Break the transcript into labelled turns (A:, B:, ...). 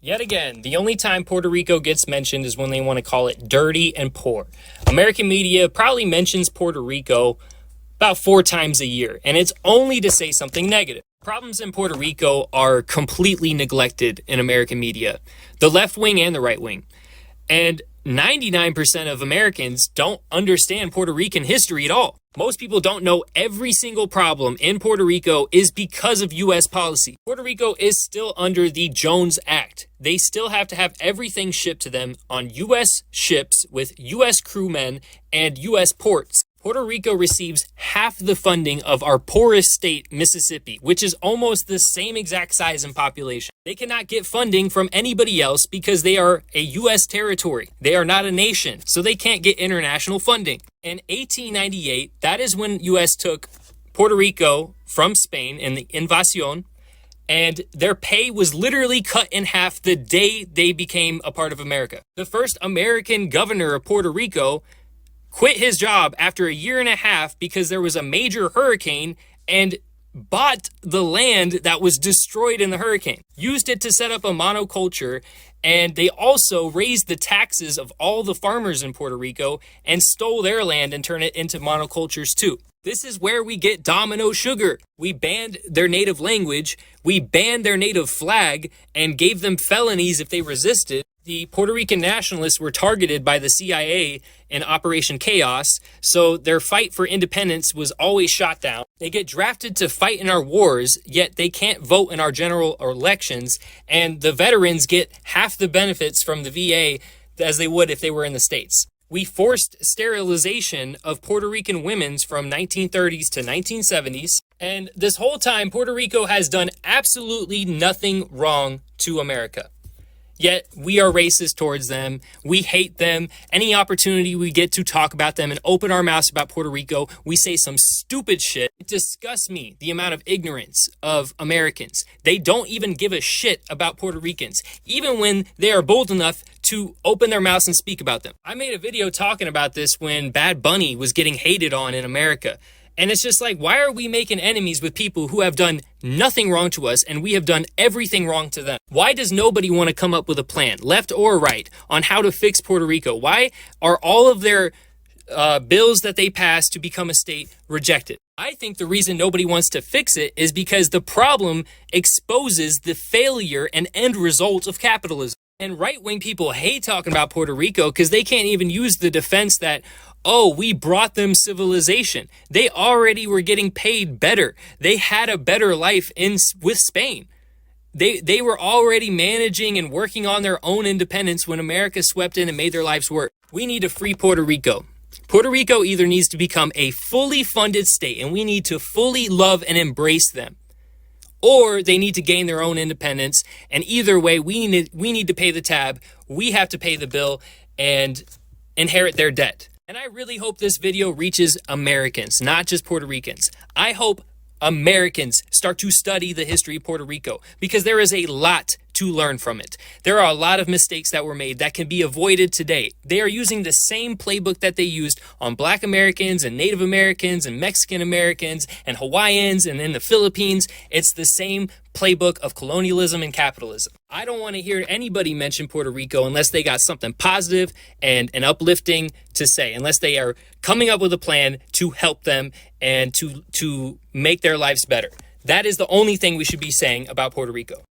A: Yet again, the only time Puerto Rico gets mentioned is when they want to call it dirty and poor. American media probably mentions Puerto Rico about 4 times a year, and it's only to say something negative. Problems in Puerto Rico are completely neglected in American media, the left wing and the right wing. And 99% of Americans don't understand Puerto Rican history at all. Most people don't know every single problem in Puerto Rico is because of U.S. policy. Puerto Rico is still under the Jones Act. They still have to have everything shipped to them on U.S. ships with U.S. crewmen and U.S. ports. Puerto Rico receives half the funding of our poorest state, Mississippi, which is almost the same exact size and population. They cannot get funding from anybody else because they are a U.S. territory. They are not a nation, so they can't get international funding. In 1898, that is when U.S. took Puerto Rico from Spain in the Invasion, and their pay was literally cut in half the day they became a part of America. The first American governor of Puerto Rico quit his job after a year and a half because there was a major hurricane and bought the land that was destroyed in the hurricane, used it to set up a monoculture, and they also raised the taxes of all the farmers in Puerto Rico and stole their land and turned it into monocultures too. This is where we get domino sugar. We banned their native language, we banned their native flag, and gave them felonies if they resisted. The Puerto Rican nationalists were targeted by the CIA in Operation Chaos, so their fight for independence was always shot down. They get drafted to fight in our wars, yet they can't vote in our general elections, and the veterans get half the benefits from the VA as they would if they were in the States. We forced sterilization of Puerto Rican women from 1930s to 1970s, and this whole time Puerto Rico has done absolutely nothing wrong to America. Yet we are racist towards them. We hate them. Any opportunity we get to talk about them and open our mouths about Puerto Rico, we say some stupid shit. It disgusts me, the amount of ignorance of Americans. They don't even give a shit about Puerto Ricans, even when they are bold enough to open their mouths and speak about them. I made a video talking about this when Bad Bunny was getting hated on in America. And it's just like, why are we making enemies with people who have done nothing wrong to us and we have done everything wrong to them? Why does nobody want to come up with a plan, left or right, on how to fix Puerto Rico? Why are all of their bills that they passed to become a state rejected? I think the reason nobody wants to fix it is because the problem exposes the failure and end result of capitalism. And right-wing people hate talking about Puerto Rico because they can't even use the defense that, oh, we brought them civilization. They already were getting paid better. They had a better life with Spain. They were already managing and working on their own independence when America swept in and made their lives work. We need to free Puerto Rico. Puerto Rico either needs to become a fully funded state, and we need to fully love and embrace them, or they need to gain their own independence. And either way, we need to pay the tab. We have to pay the bill and inherit their debt. And I really hope this video reaches Americans, not just Puerto Ricans. I hope Americans start to study the history of Puerto Rico because there is a lot to learn from it. There are a lot of mistakes that were made that can be avoided today. They are using the same playbook that they used on Black Americans and Native Americans and Mexican Americans and Hawaiians and in the Philippines. It's the same playbook of colonialism and capitalism. I don't want to hear anybody mention Puerto Rico unless they got something positive and uplifting to say, unless they are coming up with a plan to help them and to make their lives better. That is the only thing we should be saying about Puerto Rico.